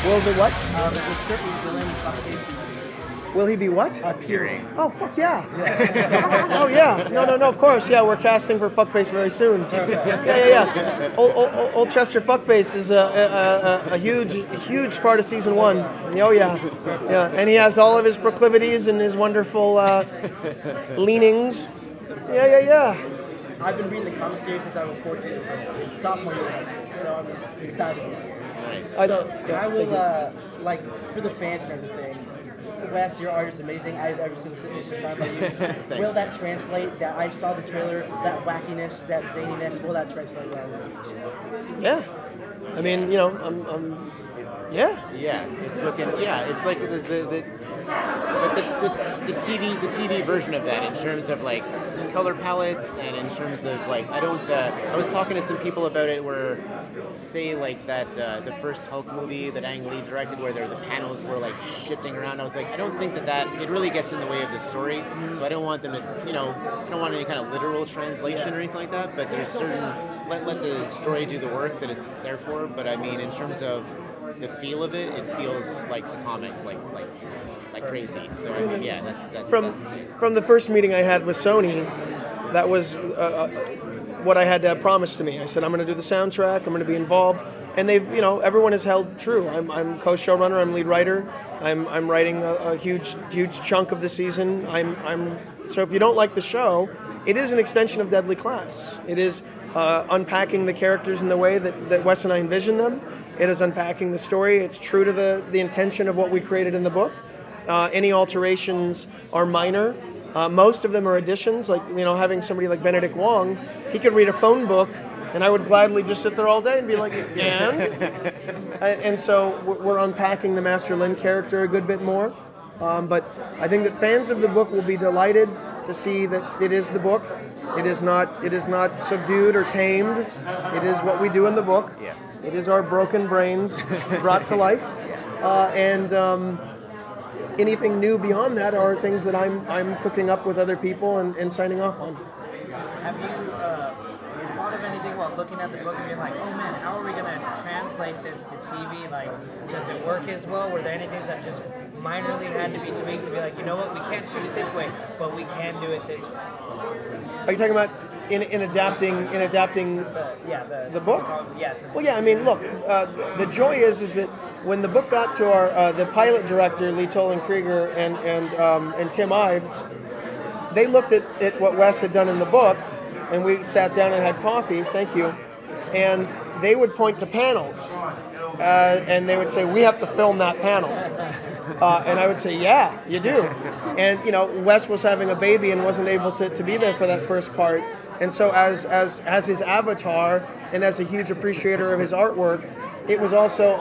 Will the what? There's a certain villain fuckface. Will he be what? Appearing. Oh, fuck yeah. Oh, yeah. No, of course. Yeah, we're casting for Fuckface very soon. Yeah. Old Chester Fuckface is a huge part of season 1. Oh, yeah. Yeah, and he has all of his proclivities and his wonderful leanings. Yeah. I've been reading the comic series since I was 14, sophomore year of high school, so I'm excited. I will, for the fans and everything, Wes, your art is amazing. I've ever seen submission signed by you. Will that translate? That I saw the trailer, that wackiness, that zaniness. Will that translate well? Yeah. I mean, yeah. Yeah, it's looking. Yeah, it's like the TV version of that in terms of like color palettes and in terms of like I was talking to some people about it where say like that the first Hulk movie that Ang Lee directed where the panels were like shifting around. I was like I don't think that it really gets in the way of the story. So I don't want them to I don't want any kind of literal translation or anything like that. But there's certain let the story do the work that it's there for. But I mean in terms of the feel of it feels like the comic, like crazy. So I mean, yeah, that's from the first meeting I had with Sony, that was what I had promised to me. I said I'm going to do the soundtrack, I'm going to be involved, and they've everyone has held true. I'm co-showrunner, I'm lead writer, I'm writing a huge chunk of the season. So if you don't like the show, it is an extension of Deadly Class. It is unpacking the characters in the way that Wes and I envision them. It is unpacking the story. It's true to the intention of what we created in the book. Any alterations are minor. Most of them are additions. Like having somebody like Benedict Wong, he could read a phone book, and I would gladly just sit there all day and be like, and so we're unpacking the Master Lin character a good bit more. But I think that fans of the book will be delighted to see that it is the book. It is not subdued or tamed. It is what we do in the book. Yeah. It is our broken brains brought to life, and anything new beyond that are things that I'm cooking up with other people and signing off on. Have you thought of anything while looking at the book and being like, oh man, how are we going to translate this to TV? Like, does it work as well? Were there any things that just minorly had to be tweaked to be like, you know what, we can't shoot it this way, but we can do it this way? Are you talking about in adapting the book? Well, yeah. I mean, look, the joy is that when the book got to our the pilot director Lee Toland Krieger and Tim Ives, they looked at what Wes had done in the book, and we sat down and had coffee. Thank you, and they would point to panels, and they would say, "We have to film that panel." And I would say, yeah, you do. And, Wes was having a baby and wasn't able to be there for that first part. And so as his avatar and as a huge appreciator of his artwork, it was also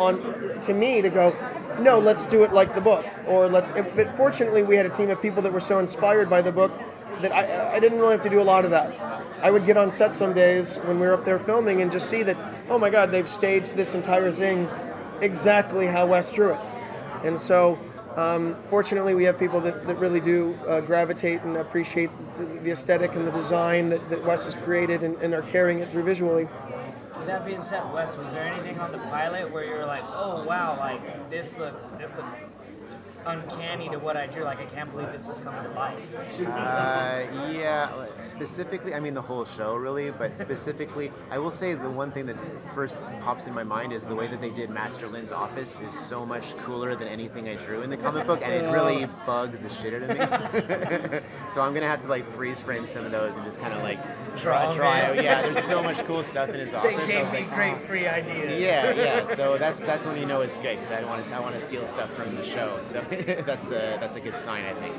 to me to go, no, let's do it like the book. But fortunately, we had a team of people that were so inspired by the book that I didn't really have to do a lot of that. I would get on set some days when we were up there filming and just see that, oh my God, they've staged this entire thing exactly how Wes drew it. And so, fortunately, we have people that really do gravitate and appreciate the aesthetic and the design that Wes has created and are carrying it through visually. With that being said, Wes, was there anything on the pilot where you were like, oh wow, like this looks uncanny to what I drew, like I can't believe this is coming to life? Yeah, specifically, I mean the whole show really, but specifically, I will say the one thing that first pops in my mind is the way that they did Master Lin's office is so much cooler than anything I drew in the comic book, and it really bugs the shit out of me. So I'm gonna have to like freeze frame some of those and just kind of like draw. Yeah, there's so much cool stuff in his office. They gave me great free ideas. Yeah. So that's when you know it's good, because I want to steal stuff from the show. So that's a good sign, I think.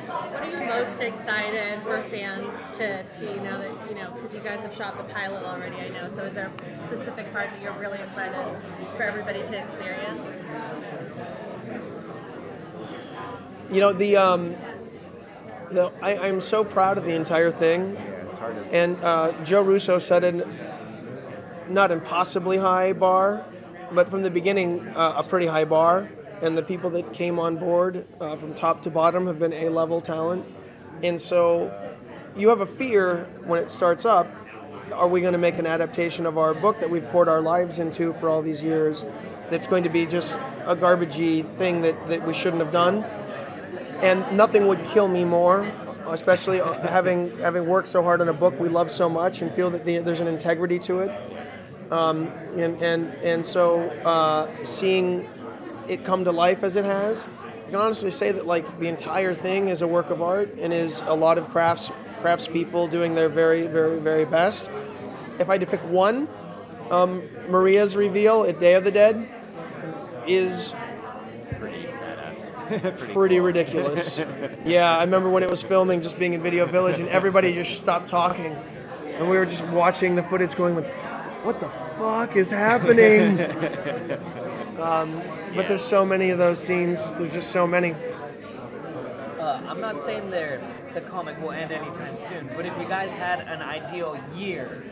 What are you most excited for fans to see now that, because you guys have shot the pilot already, I know, so is there a specific part that you're really excited for everybody to experience? I'm so proud of the entire thing. Yeah, it's hard to... And Joe Russo set an not impossibly high bar, but from the beginning, a pretty high bar. And the people that came on board from top to bottom have been A-level talent. And so you have a fear when it starts up are we going to make an adaptation of our book that we've poured our lives into for all these years that's going to be just a garbagey thing that we shouldn't have done? And nothing would kill me more, especially having worked so hard on a book we love so much and feel that there's an integrity to it. So seeing it come to life as it has, I can honestly say that like the entire thing is a work of art and is a lot of craftspeople doing their very, very, very best. If I had to pick one, Maria's reveal at Day of the Dead is Pretty badass. pretty ridiculous. Yeah, I remember when it was filming, just being in Video Village, and everybody just stopped talking, and we were just watching the footage, going like, "What the fuck is happening?" But there's so many of those scenes. There's just so many. I'm not saying the comic will end anytime soon, but if you guys had an ideal year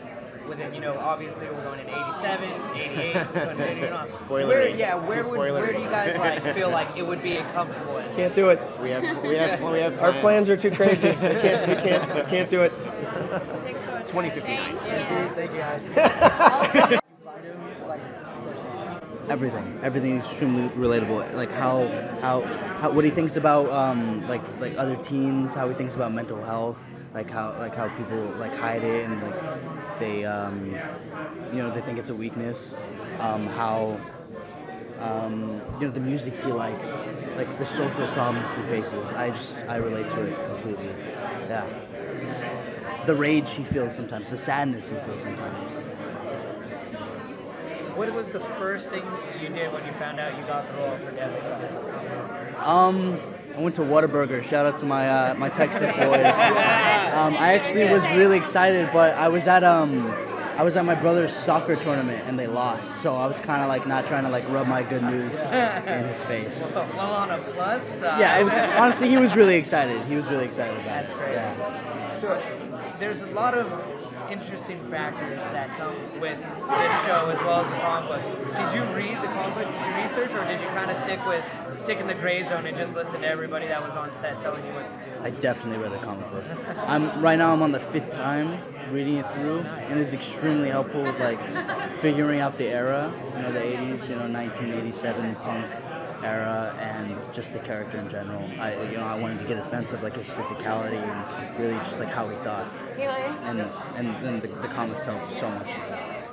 within, obviously we're going in 87, 88, Spoiler. where do you guys like feel like it would be a comfortable end? Can't do it. We have plans. Our plans are too crazy. We can't do it. Thanks so much. 2059. Thank you guys. Everything is extremely relatable. Like how what he thinks about like other teens, how he thinks about mental health, like how people like hide it and like they they think it's a weakness. How the music he likes, like the social problems he faces. I relate to it completely. Yeah. The rage he feels sometimes, the sadness he feels sometimes. What was the first thing you did when you found out you got the role for Deadly Class? I went to Whataburger. Shout out to my Texas boys. I actually was really excited, but I was at my brother's soccer tournament and they lost, so I was kind of like not trying to like rub my good news in his face. Well, on a plus. Yeah, it was honestly he was really excited. He was really excited about That's it. great. Yeah. So there's a lot of interesting factors that come with this show as well as the comic book. Did you read the comic book? Did you research, or did you kind of stick in the gray zone and just listen to everybody that was on set telling you what to do? I definitely read the comic book. Right now I'm on the 5th time reading it through, and it's extremely helpful with like figuring out the era, the 80s, 1987 punk era, and just the character in general. I wanted to get a sense of like his physicality and really just like how he thought. And then the comics help so much with that.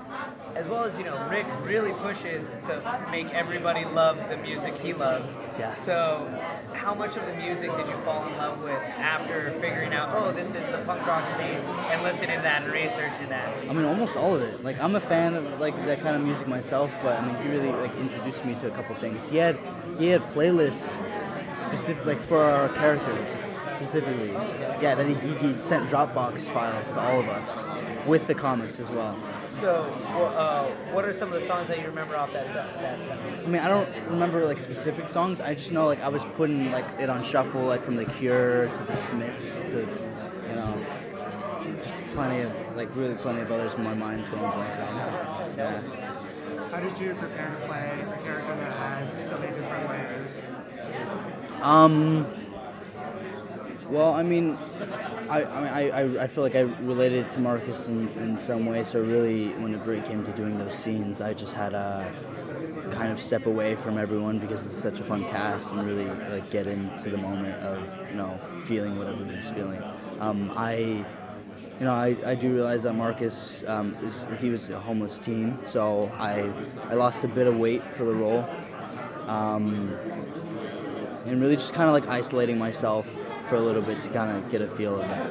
As well as, Rick really pushes to make everybody love the music he loves. Yes. So how much of the music did you fall in love with after figuring out, oh, this is the punk rock scene, and listening to that and researching that? I mean, almost all of it. Like, I'm a fan of like that kind of music myself, but I mean, he really like introduced me to a couple things. He had playlists specific like for our characters specifically. Yeah, that he sent Dropbox files to all of us with the comics as well. So, what are some of the songs that you remember off that sound? I mean, I don't remember like specific songs. I just know like I was putting like it on shuffle, like from The Cure to The Smiths to, just plenty of others. My mind's going blank right now. Yeah. How did you prepare to play a character that has so many different layers? Well, I mean, I feel like I related to Marcus in some way. So really, when it came to doing those scenes, I just had to kind of step away from everyone because it's such a fun cast and really like get into the moment of feeling what everybody's feeling. I do realize that Marcus he was a homeless teen, so I lost a bit of weight for the role, and really just kind of like isolating myself for a little bit to kind of get a feel of that.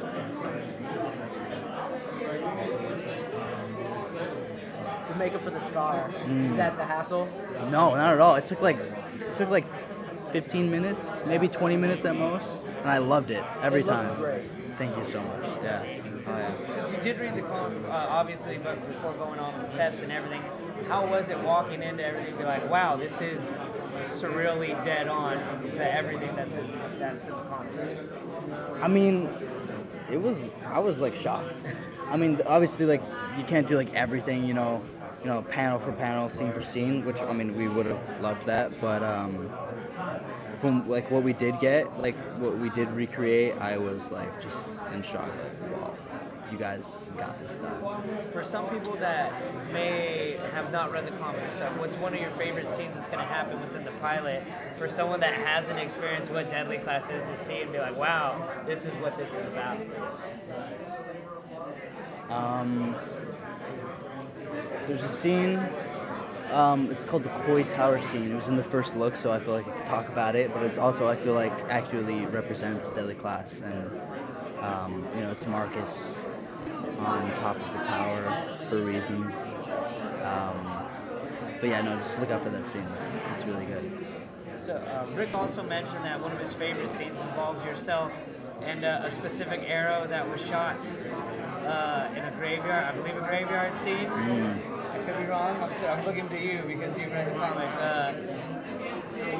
The makeup for the scar, is that the hassle? No, not at all. It took like 15 minutes, maybe 20 minutes at most, and I loved it every time. Great. Thank you so much. Yeah. Oh, yeah. Since you did read the comic, obviously, but before going on the sets and everything, how was it walking into everything and be like, wow, this is surreally dead on to everything that's in the comic? I mean, I was like shocked. I mean, obviously, like you can't do like everything, panel for panel, scene for scene, which I mean we would have loved that, but from like what we did get, like what we did recreate, I was like just in shock. Like, wow. you guys got this done. For some people that may have not read the comics, what's one of your favorite scenes that's going to happen within the pilot? For someone that hasn't experienced what Deadly Class is, to see and be like, wow, this is what this is about. There's a scene. It's called the Koi Tower scene. It was in the first look, so I feel like I could talk about it. But it's also, I feel like, accurately represents Deadly Class and Tamarcus on top of the tower for reasons. But yeah, no, just look out for that scene. It's really good. So Rick also mentioned that one of his favorite scenes involves yourself and a specific arrow that was shot in a graveyard, I believe a graveyard scene. I could be wrong. I'm looking to you because you read the comic.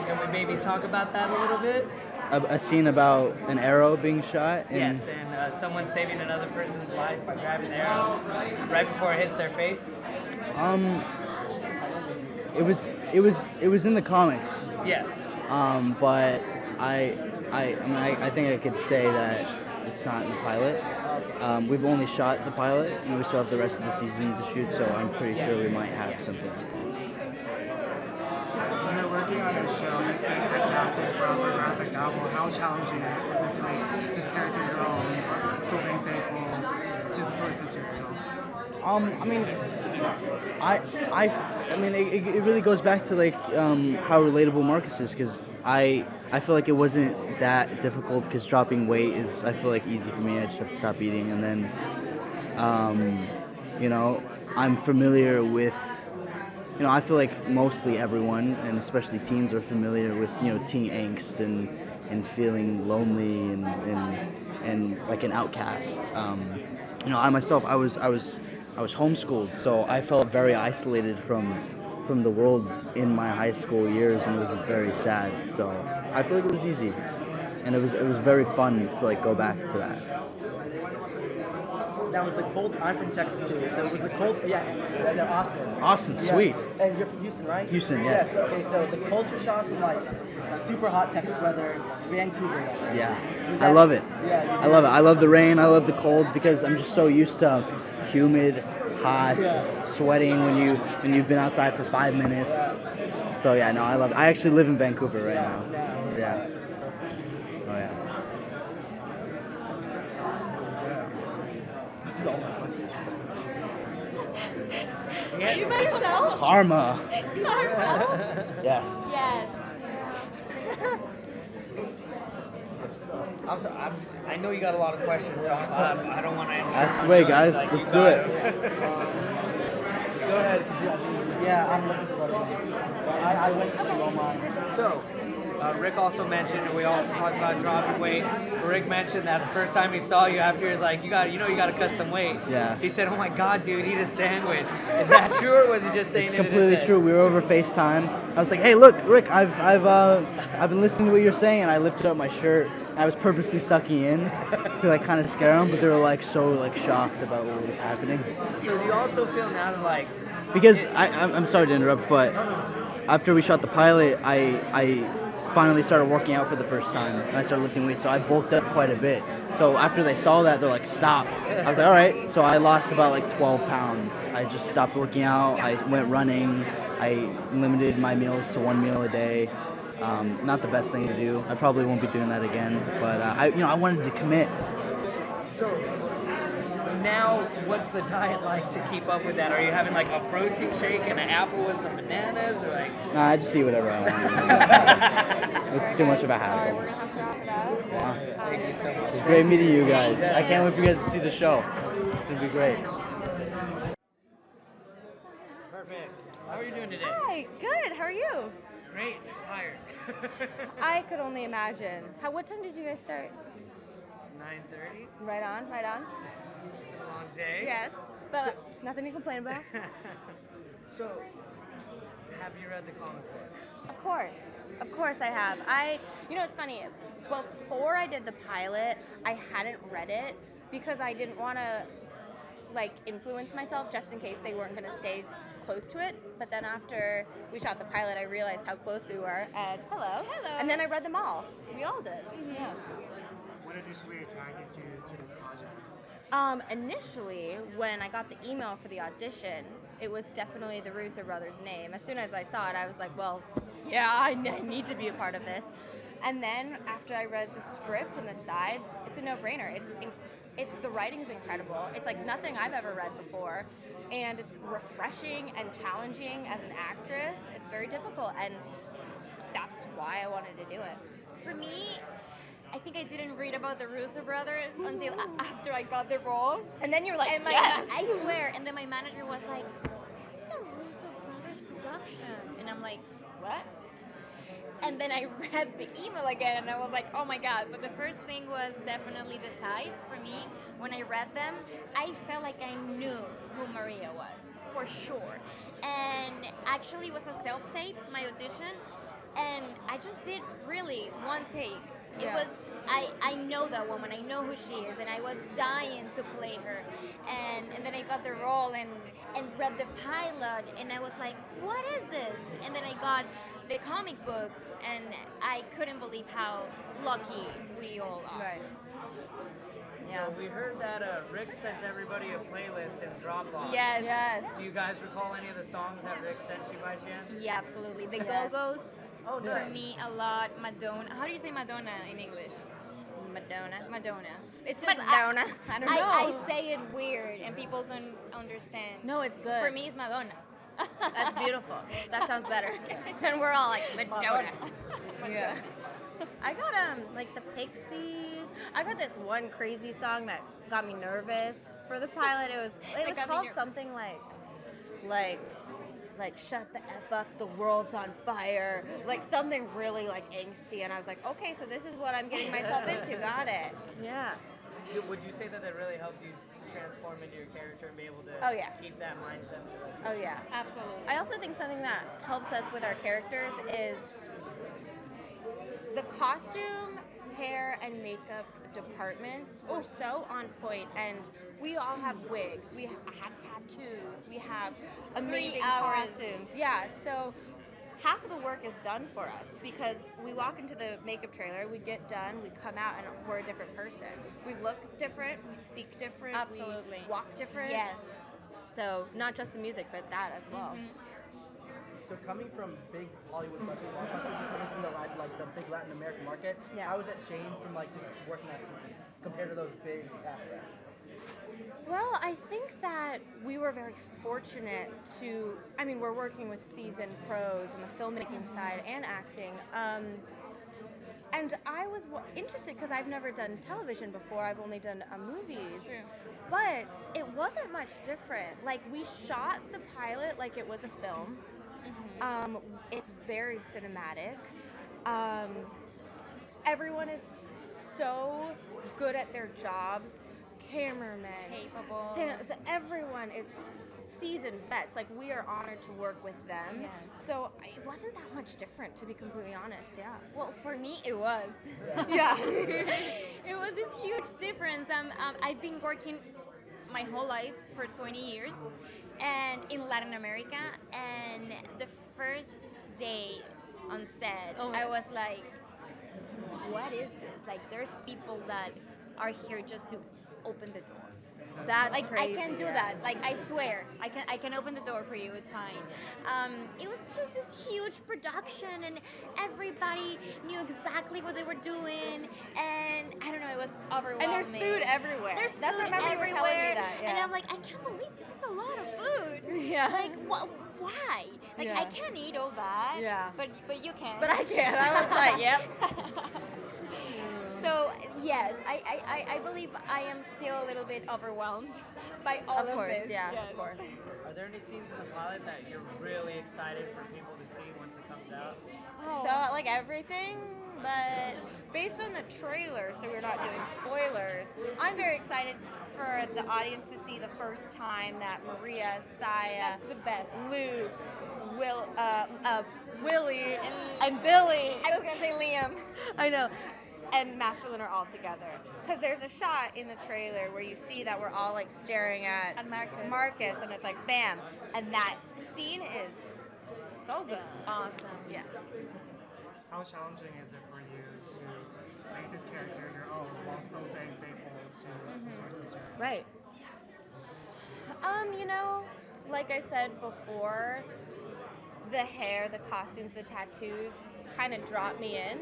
Can we maybe talk about that a little bit? A scene about an arrow being shot? Yes, and someone saving another person's life by grabbing the arrow right before it hits their face. It was in the comics. Yes. But I think I could say that it's not in the pilot. We've only shot the pilot, and we still have the rest of the season to shoot, so I'm pretty sure we might have something. When you're working on a show that's being adapted from a graphic novel, how challenging was it to make this character your own, but still being faithful to the source material? It really goes back to like how relatable Marcus is, because I feel like it wasn't that difficult, because dropping weight is, I feel like, easy for me. I just have to stop eating, and then I'm familiar with, I feel like mostly everyone, and especially teens, are familiar with teen angst and feeling lonely and like an outcast. I myself, I was homeschooled, so I felt very isolated from the world in my high school years, and it was very sad. So I feel like it was easy, and it was very fun to like go back to that. That was the cold. I'm from Texas too, so it was the cold. Yeah, Austin. Austin, sweet. And you're from Houston, right? Houston, yes. Okay, so the culture shock from like super hot Texas weather, Vancouver. Yeah, I love it. Yeah, I love it. I love the rain. I love the cold, because I'm just so used to humid, hot, sweating when you've been outside for 5 minutes. So yeah, no, I love it. I actually live in Vancouver right now. Yeah. Oh yeah. Are you by yourself? Karma. Karma? Yes. Yes. I'm sorry, I know you got a lot of questions, so I don't want to interrupt. Ask away, guys. Let's do it. Go ahead. Yeah, I'm looking for it. I went to Walmart. So, Rick also mentioned, and we also talked about dropping weight. Rick mentioned that the first time he saw you after, he was like, you got to cut some weight. Yeah. He said, oh my God, dude, eat a sandwich. Is that true, or was he just saying It's it in his completely head? true. We were over FaceTime. I was like, "Hey, look, Rick, I've been listening to what you're saying," and I lifted up my shirt. I was purposely sucking in to like kind of scare them, but they were like so like shocked about what was happening. So do you also feel now that like... Because I'm sorry to interrupt, but after we shot the pilot, I finally started working out for the first time, and I started lifting weights, so I bulked up quite a bit. So after they saw that, they're like, "Stop." I was like, "All right." So I lost about like 12 pounds. I just stopped working out. I went running. I limited my meals to 1 meal a day. Not the best thing to do. I probably won't be doing that again, but I wanted to commit. So now, what's the diet like to keep up with that? Are you having like a protein shake and an apple with some bananas, or like? Nah, I just eat whatever I want. It's too much of a hassle. We're gonna have to wrap it up. Thank you so much. It's great meeting you guys. I can't wait for you guys to see the show. It's gonna be great. Perfect. How are you doing today? Hi, good. How are you? Great. Tired. I could only imagine. What time did you guys start? 9:30. Right on, right on. Long day. Yes, but nothing to complain about. So, have you read the comic book? Of course I have. It's funny. Before I did the pilot, I hadn't read it because I didn't want to influence myself just in case they weren't going to stay close to it. But then after we shot the pilot, I realized how close we were. And hello. And then I read them all. We all did. Yeah. What initially attracted you to this project? Initially, when I got the email for the audition, it was definitely the Russo brothers' name. As soon as I saw it, I was like, well, yeah, I need to be a part of this. And then after I read the script and the sides, it's a no-brainer. The writing's incredible. It's like nothing I've ever read before, and it's refreshing and challenging as an actress. It's very difficult, and that's why I wanted to do it. For me, I think I didn't read about the Russo brothers until after I got the role. And then you were like, And yes! I swear, and then my manager was like, this is a Russo brothers production. And I'm like, what? And then I read the email again and I was like, oh my god. But the first thing was definitely the sides for me. When I read them, I felt like I knew who Maria was, for sure. And actually it was a self-tape, my audition. And I just did really one take. It was, I know that woman, I know who she is, and I was dying to play her. And then I got the role and read the pilot, and I was like, what is this? And then I got the comic books, and I couldn't believe how lucky we all are. Right. So we heard that Rick sent everybody a playlist in Dropbox. Yes. Yes. Do you guys recall any of the songs that Rick sent you by chance? Yeah, absolutely. The Yes. Go-Go's, Oh, for nice. me, a lot. Madonna. How do you say Madonna in English? Madonna. Madonna. It's just Madonna. I don't know. I say it weird and people don't understand. No, it's good. For me, it's Madonna. That's beautiful. That sounds better. And we're all like, Madonna. Yeah. I got like the Pixies. I got this one crazy song that got me nervous for the pilot. It was got me called nervous. something like shut the F up, the world's on fire. Like something really like angsty, and I was like, okay, so this is what I'm getting myself into. Got it. Yeah. Would you say that really helped you transform into your character and be able to Oh, yeah. keep that mindset for the rest of Oh yeah. Absolutely. I also think something that helps us with our characters is the costume, hair, and makeup departments were so on point, and we all have wigs, we have tattoos, we have amazing hours. costumes. Yeah, so half of the work is done for us because we walk into the makeup trailer, we get done, we come out, and we're a different person. We look different, we speak different, Absolutely. we walk different. Yes. So not just the music, but that as well. So coming from big Hollywood budget blockbusters and coming from the big Latin American market, Yeah. how has that changed from like just working on TV compared to those big aspects? Well, I think that we were very fortunate to, I mean, we're working with seasoned pros on the filmmaking side and acting. And I was interested because I've never done television before. I've only done movies. True. But it wasn't much different. Like, we shot the pilot like it was a film. It's very cinematic. Everyone is so good at their jobs. Cameramen, Capable. so everyone is seasoned vets. Like, we are honored to work with them. Yes. So it wasn't that much different, to be completely honest. Yeah. Well, for me, it was. Yeah. It was this huge difference. I've been working my whole life for 20 years and in Latin America, and the first day on set, I was like, what is this? Like, there's people that are here just to open the door. That's Like, crazy. I can do that. Like, I swear, I can open the door for you. It's fine. It was just this huge production, and everybody knew exactly what they were doing. And I don't know, it was overwhelming. And there's food everywhere. There's That's food what I remember you were telling me everywhere, that. Yeah. and I'm like, I can't believe this is a lot of food. Yeah. Like, why? Like, Yeah. I can't eat all that. Yeah. But you can. But I can't. I was like, yep. So yes, I believe I am still a little bit overwhelmed by all Of course, this. yeah, Yes. of course. Are there any scenes in the pilot that you're really excited for people to see once it comes out? Oh. So, like, everything, but based on the trailer, so we're not doing spoilers, I'm very excited for the audience to see the first time that Maria, Saya, That's the best. Luke, Willie, and Billy, I was gonna say Liam. I know, and Masterlin are all together. Because there's a shot in the trailer where you see that we're all like staring at Marcus. and it's like bam, and that scene is so good. It's awesome. Yes. how challenging is it for you to make this character your own while still staying faithful to the source material? Right. You know, like I said before, the hair, the costumes, the tattoos kind of drop me in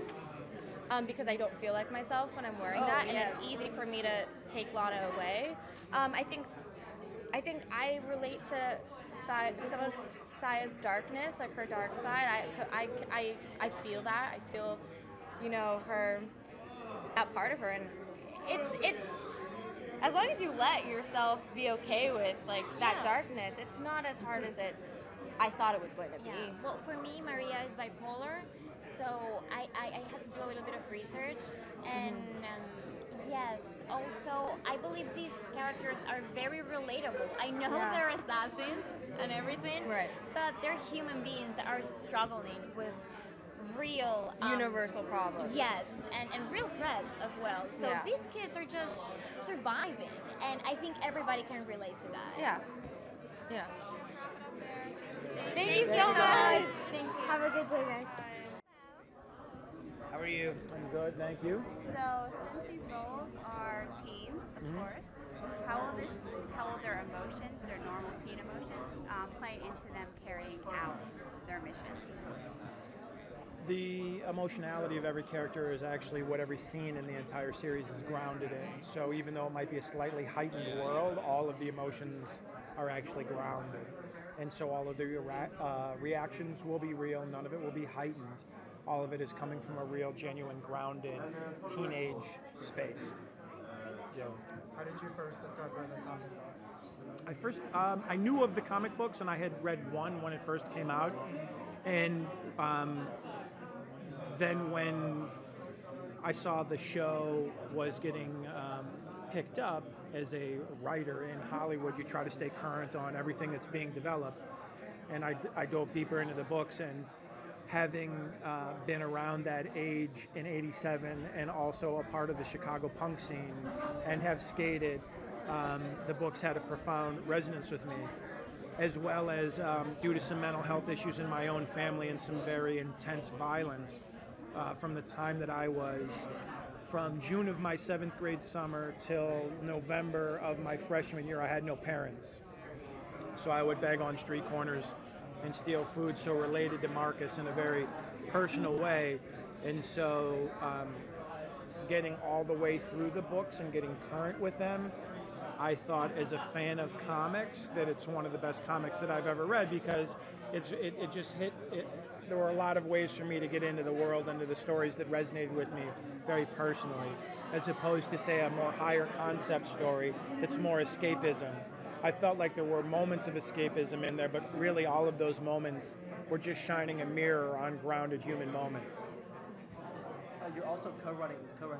because I don't feel like myself when I'm wearing that, and it's easy for me to take Lana away. I think I relate to some of Saya's darkness, like her dark side. I feel that. I feel, you know, that part of her, and it's as long as you let yourself be okay with like that darkness, it's not as hard as I thought it was going to be. Yeah. Well, for me, Maria is bipolar, so I had to do a little bit of research, and yes, also I believe these characters are very relatable. I know they're assassins and everything, Right. but they're human beings that are struggling with real Universal problems. Yes, and real threats as well. So these kids are just surviving, and I think everybody can relate to that. Yeah. Thank you so much. Thank you. Have a good day, guys. How are you? I'm good, thank you. So, since these roles are teens, of course, how will their emotions, their normal teen emotions, play into them carrying out their mission? The emotionality of every character is actually what every scene in the entire series is grounded in. So even though it might be a slightly heightened world, all of the emotions are actually grounded. And so all of the reactions will be real, none of it will be heightened. All of it is coming from a real, genuine, grounded teenage space. How did you first discover the comic books? I knew of the comic books, and I had read one when it first came out. And then when I saw the show was getting picked up as a writer in Hollywood, you try to stay current on everything that's being developed. And I dove deeper into the books, and having been around that age in '87 and also a part of the Chicago punk scene and have skated, the books had a profound resonance with me, as well as due to some mental health issues in my own family and some very intense violence from the time that I was from June of my 7th grade summer till November of my freshman year. I had no parents. So I would beg on street corners and steal food, so related to Marcus in a very personal way. And so getting all the way through the books and getting current with them, I thought as a fan of comics that it's one of the best comics that I've ever read, because it just hit. There were a lot of ways for me to get into the world, into the stories that resonated with me very personally, as opposed to, say, a more higher concept story that's more escapism. I felt like there were moments of escapism in there, but really all of those moments were just shining a mirror on grounded human moments. You're also co-running the show.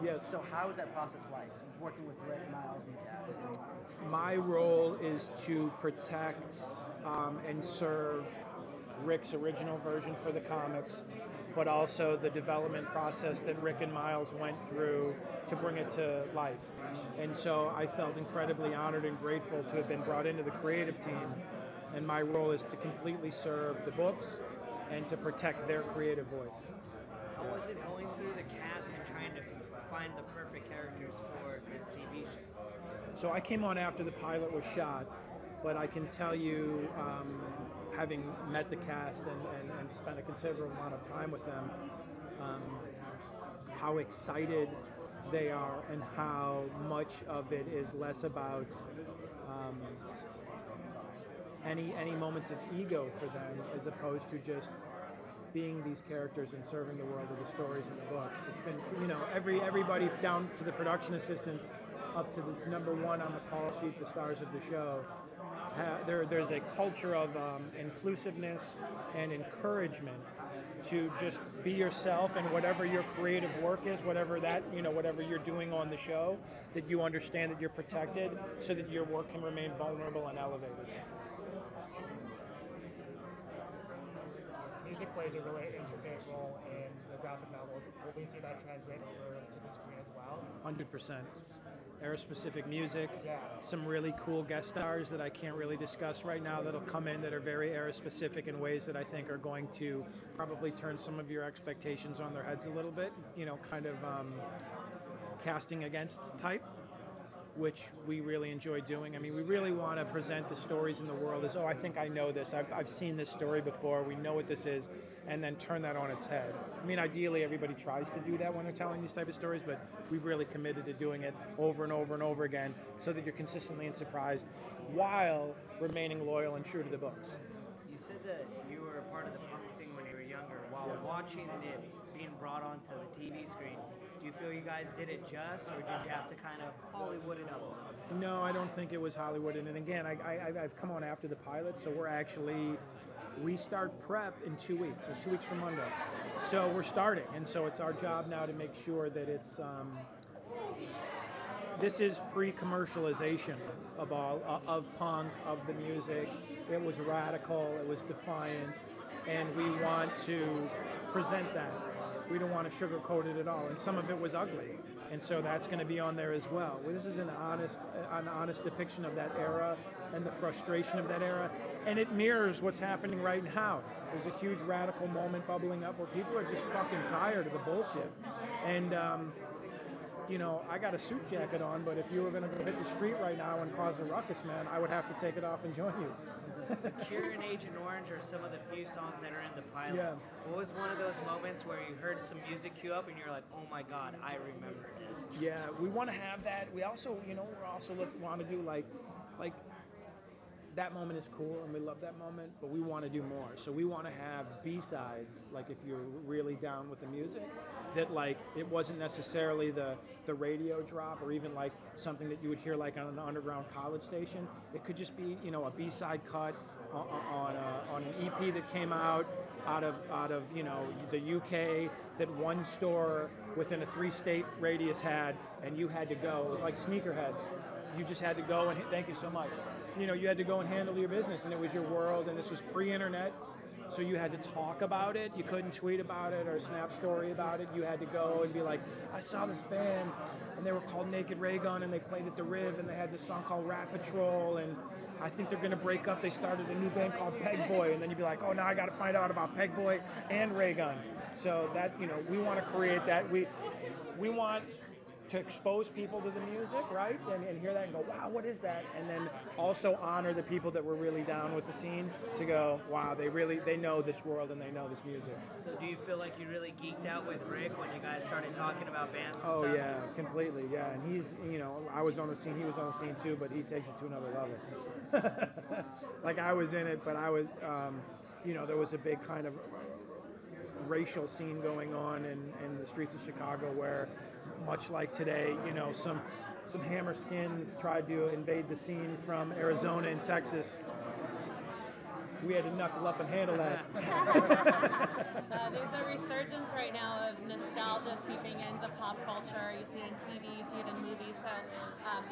Yes. So how is that process like, working with Rick, Miles, and Jack? My role is to protect and serve Rick's original version for the comics, but also the development process that Rick and Miles went through to bring it to life. And so I felt incredibly honored and grateful to have been brought into the creative team, and my role is to completely serve the books and to protect their creative voice. How was it going through the cast and trying to find the perfect characters for this TV show? So I came on after the pilot was shot, but I can tell you, having met the cast and spent a considerable amount of time with them, how excited they are and how much of it is less about any moments of ego for them, as opposed to just being these characters and serving the world of the stories in the books. It's been, everybody down to the production assistants up to the number one on the call sheet, the stars of the show. There's a culture of inclusiveness and encouragement to just be yourself, and whatever your creative work is, whatever you're doing on the show, that you understand that you're protected so that your work can remain vulnerable and elevated. Music plays a really intricate role in the graphic novels. Will we see that translate over to the screen as well? 100%. era-specific music, some really cool guest stars that I can't really discuss right now that'll come in that are very era-specific in ways that I think are going to probably turn some of your expectations on their heads a little bit, kind of casting against type, which we really enjoy doing. I mean, we really want to present the stories in the world as, oh, I think I know this. I've seen this story before. We know what this is, and then turn that on its head. I mean, ideally, everybody tries to do that when they're telling these type of stories, but we've really committed to doing it over and over and over again so that you're consistently surprised while remaining loyal and true to the books. You said that you were a part of the punk scene when you were younger. While watching it being brought onto the TV screen, do you feel you guys did it just, or did you have to kind of Hollywood it up? No, I don't think it was Hollywood. And again, I've come on after the pilot, so we start prep in 2 weeks, or 2 weeks from Monday. So we're starting, and so it's our job now to make sure that it's this is pre-commercialization of punk, of the music. It was radical, it was defiant, and we want to present that. We don't want to sugarcoat it at all, and some of it was ugly, and so that's going to be on there as well. This is an honest depiction of that era and the frustration of that era, and it mirrors what's happening right now. There's a huge radical moment bubbling up where people are just fucking tired of the bullshit, and I got a suit jacket on, but if you were going to go hit the street right now and cause a ruckus, man, I would have to take it off and join you. Cure and Agent Orange are some of the few songs that are in the pilot. Yeah. What was one of those moments where you heard some music cue up and you're like, oh my God, I remember this? Yeah, we want to have that. We also, want to do like that moment is cool and we love that moment, but we want to do more. So we want to have B-sides, like if you're really down with the music, that like it wasn't necessarily the radio drop or even like something that you would hear like on an underground college station. It could just be, a B-side cut on an EP that came out of the UK that one store within a 3-state radius had, and you had to go. It was like Sneakerheads. You just had to go and thank you so much. You had to go and handle your business, and it was your world, and this was pre-internet, so you had to talk about it. You couldn't tweet about it or snap story about it. You had to go and be like, I saw this band, and they were called Naked Ray Gun, and they played at the Riv, and they had this song called Rat Patrol, and I think they're going to break up. They started a new band called Peg Boy, and then you'd be like, oh, now I got to find out about Peg Boy and Ray Gun. So that, we want to create that. We want to expose people to the music, right? And hear that and go, wow, what is that? And then also honor the people that were really down with the scene to go, wow, they know this world and they know this music. So do you feel like you really geeked out with Rick when you guys started talking about bands and stuff? Oh yeah, completely, yeah. And he's, I was on the scene, he was on the scene too, but he takes it to another level. Like I was in it, but I was, there was a big kind of racial scene going on in the streets of Chicago where, much like today, some hammer-skins tried to invade the scene from Arizona and Texas. We had to knuckle up and handle that. There's a resurgence right now of nostalgia seeping into pop culture. You see it in TV, you see it in movies. So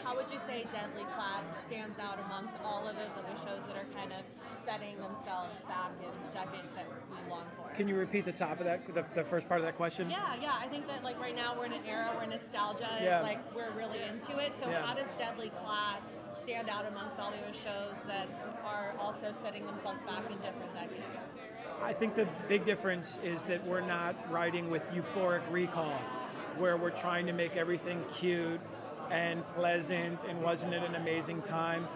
how would you say Deadly Class stands out amongst all of those other shows that are kind of setting themselves back in decades that we long for? Can you repeat the top of that, the first part of that question? Yeah. I think that like right now we're in an era where nostalgia is like we're really into it. So how does Deadly Class stand out amongst all those shows that are also setting themselves back in different decades? I think the big difference is that we're not writing with euphoric recall, where we're trying to make everything cute and pleasant and wasn't it an amazing time.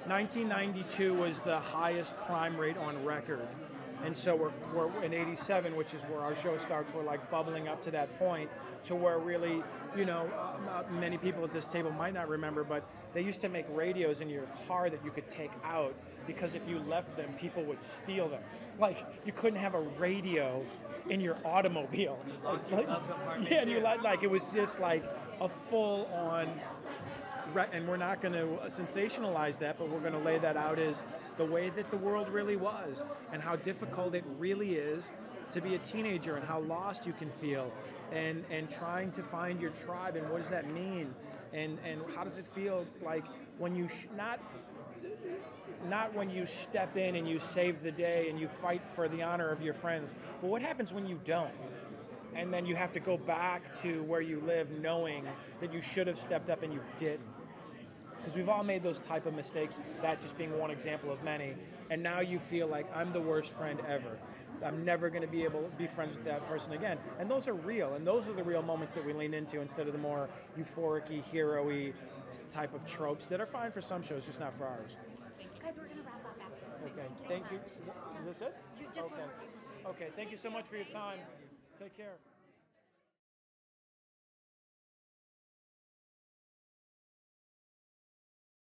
1992 was the highest crime rate on record. And so we're in 87, which is where our show starts. We're like bubbling up to that point to where really, many people at this table might not remember, but they used to make radios in your car that you could take out because if you left them, people would steal them. Like you couldn't have a radio in your automobile. And you like it was just like a full on. And we're not going to sensationalize that, but we're going to lay that out as the way that the world really was and how difficult it really is to be a teenager and how lost you can feel and trying to find your tribe and what does that mean and how does it feel like when you not when you step in and you save the day and you fight for the honor of your friends, but what happens when you don't? and then you have to go back to where you live knowing that you should have stepped up and you didn't. Because we've all made those type of mistakes, that just being one example of many, and now you feel like I'm the worst friend ever. I'm never going to be able to be friends with that person again. And those are real, and those are the real moments that we lean into instead of the more euphoric-y, hero-y type of tropes that are fine for some shows, just not for ours. Guys, we're gonna wrap up after this. Okay, thank you. Is this it? You just Okay. Okay, thank you so much for your time. Take care.